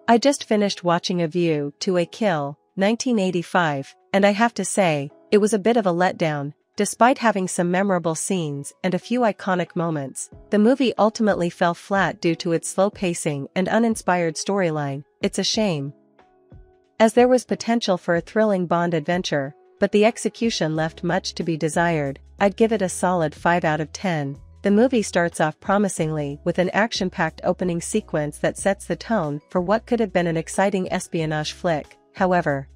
I just finished watching A View to a Kill, 1985, and I have to say, it was a bit of a letdown. Despite having some memorable scenes and a few iconic moments, the movie ultimately fell flat due to its slow pacing and uninspired storyline. It's a shame, as there was potential for a thrilling Bond adventure, but the execution left much to be desired. I'd give it a solid 5 out of 10. The movie starts off promisingly with an action-packed opening sequence that sets the tone for what could have been an exciting espionage flick. However,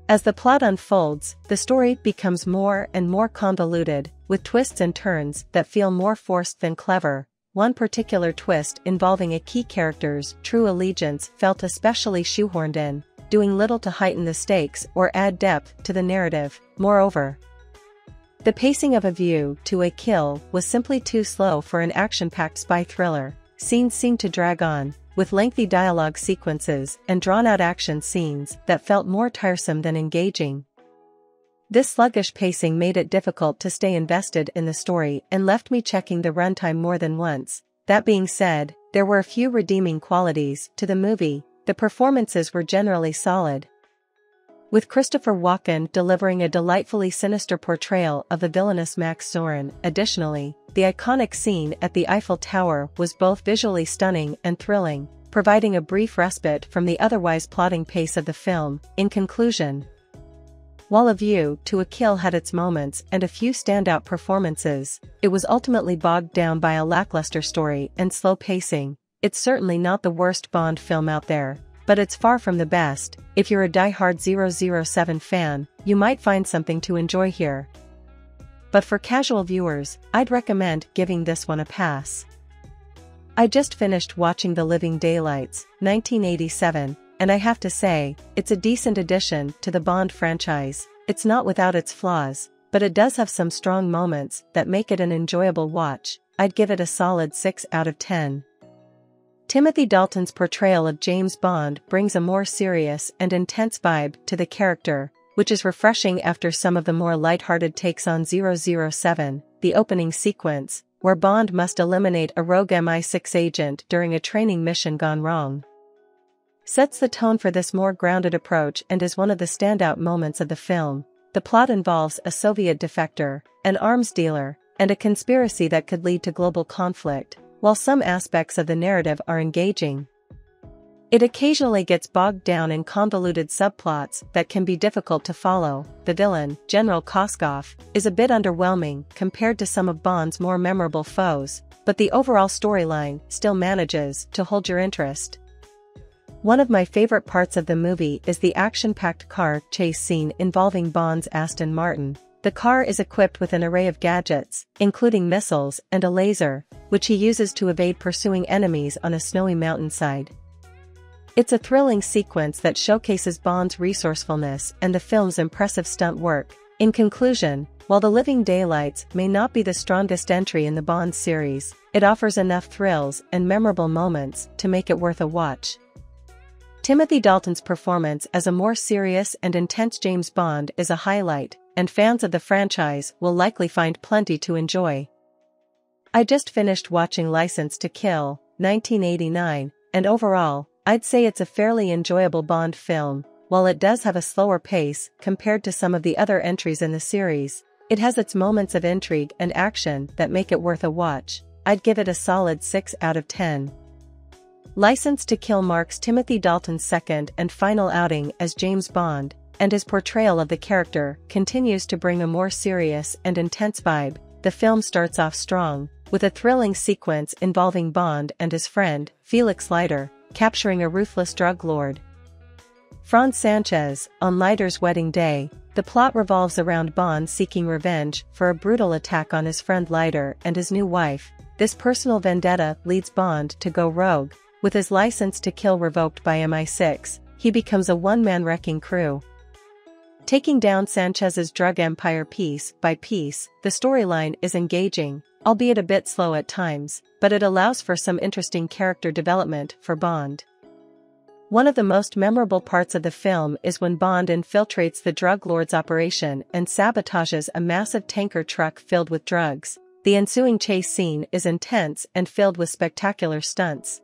as the plot unfolds, the story becomes more and more convoluted, with twists and turns that feel more forced than clever. One particular twist involving a key character's true allegiance felt especially shoehorned in, doing little to heighten the stakes or add depth to the narrative. Moreover, the pacing of A View to a Kill was simply too slow for an action-packed spy thriller. Scenes seemed to drag on, with lengthy dialogue sequences and drawn-out action scenes that felt more tiresome than engaging. This sluggish pacing made it difficult to stay invested in the story and left me checking the runtime more than once. That being said, there were a few redeeming qualities to the movie. The performances were generally solid, with Christopher Walken delivering a delightfully sinister portrayal of the villainous Max Zorin. Additionally, the iconic scene at the Eiffel Tower was both visually stunning and thrilling, providing a brief respite from the otherwise plodding pace of the film. In conclusion, while A View to a Kill had its moments and a few standout performances, it was ultimately bogged down by a lackluster story and slow pacing. It's certainly not the worst Bond film out there, but it's far from the best. If you're a die-hard 007 fan, you might find something to enjoy here, but for casual viewers, I'd recommend giving this one a pass. I just finished watching The Living Daylights, 1987, and I have to say, it's a decent addition to the Bond franchise. It's not without its flaws, but it does have some strong moments that make it an enjoyable watch. I'd give it a solid 6 out of 10. Timothy Dalton's portrayal of James Bond brings a more serious and intense vibe to the character, which is refreshing after some of the more light-hearted takes on 007. The opening sequence, where Bond must eliminate a rogue MI6 agent during a training mission gone wrong, sets the tone for this more grounded approach and is one of the standout moments of the film. The plot involves a Soviet defector, an arms dealer, and a conspiracy that could lead to global conflict. While some aspects of the narrative are engaging, it occasionally gets bogged down in convoluted subplots that can be difficult to follow. The villain, General Koskov, is a bit underwhelming compared to some of Bond's more memorable foes, but the overall storyline still manages to hold your interest. One of my favorite parts of the movie is the action-packed car chase scene involving Bond's Aston Martin. The car is equipped with an array of gadgets, including missiles and a laser, which he uses to evade pursuing enemies on a snowy mountainside. It's a thrilling sequence that showcases Bond's resourcefulness and the film's impressive stunt work. In conclusion, while The Living Daylights may not be the strongest entry in the Bond series, it offers enough thrills and memorable moments to make it worth a watch. Timothy Dalton's performance as a more serious and intense James Bond is a highlight, and fans of the franchise will likely find plenty to enjoy. I just finished watching License to Kill, 1989, and overall, I'd say it's a fairly enjoyable Bond film. While it does have a slower pace compared to some of the other entries in the series, it has its moments of intrigue and action that make it worth a watch. I'd give it a solid 6 out of 10. License to Kill marks Timothy Dalton's second and final outing as James Bond, and his portrayal of the character continues to bring a more serious and intense vibe. The film starts off strong, with a thrilling sequence involving Bond and his friend, Felix Leiter, capturing a ruthless drug lord, Franz Sanchez, on Leiter's wedding day. The plot revolves around Bond seeking revenge for a brutal attack on his friend Leiter and his new wife. This personal vendetta leads Bond to go rogue. With his license to kill revoked by MI6, he becomes a one-man wrecking crew, taking down Sanchez's drug empire piece by piece. The storyline is engaging, albeit a bit slow at times, but it allows for some interesting character development for Bond. One of the most memorable parts of the film is when Bond infiltrates the drug lord's operation and sabotages a massive tanker truck filled with drugs. The ensuing chase scene is intense and filled with spectacular stunts,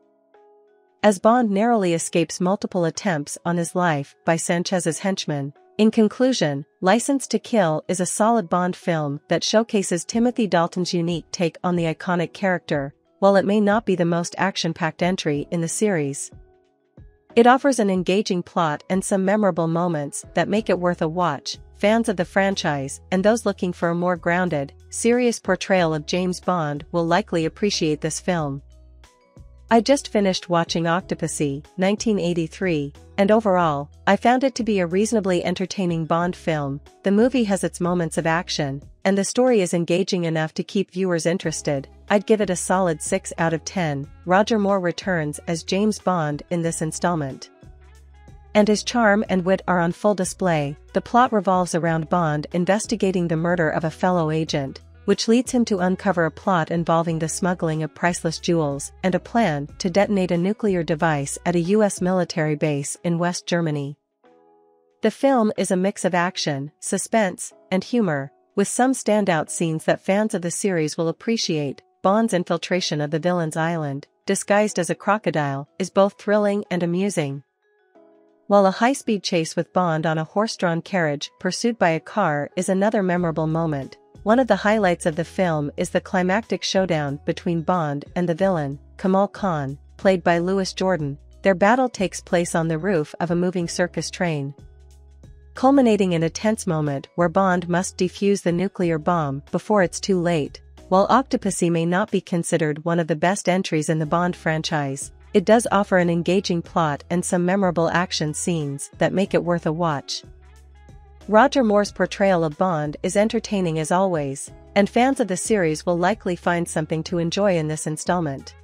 as Bond narrowly escapes multiple attempts on his life by Sanchez's henchmen. In conclusion, License to Kill is a solid Bond film that showcases Timothy Dalton's unique take on the iconic character, while it may not be the most action-packed entry in the series. It offers an engaging plot and some memorable moments that make it worth a watch. Fans of the franchise and those looking for a more grounded, serious portrayal of James Bond will likely appreciate this film. I just finished watching Octopussy, 1983, and overall, I found it to be a reasonably entertaining Bond film. The movie has its moments of action, and the story is engaging enough to keep viewers interested. I'd give it a solid 6 out of 10. Roger Moore returns as James Bond in this installment, and his charm and wit are on full display. The plot revolves around Bond investigating the murder of a fellow agent, which leads him to uncover a plot involving the smuggling of priceless jewels and a plan to detonate a nuclear device at a U.S. military base in West Germany. The film is a mix of action, suspense, and humor, with some standout scenes that fans of the series will appreciate. Bond's infiltration of the villain's island, disguised as a crocodile, is both thrilling and amusing, while a high-speed chase with Bond on a horse-drawn carriage pursued by a car is another memorable moment. One of the highlights of the film is the climactic showdown between Bond and the villain, Kamal Khan, played by Louis Jordan. Their battle takes place on the roof of a moving circus train, culminating in a tense moment where Bond must defuse the nuclear bomb before it's too late. While Octopussy may not be considered one of the best entries in the Bond franchise, it does offer an engaging plot and some memorable action scenes that make it worth a watch. Roger Moore's portrayal of Bond is entertaining as always, and fans of the series will likely find something to enjoy in this installment.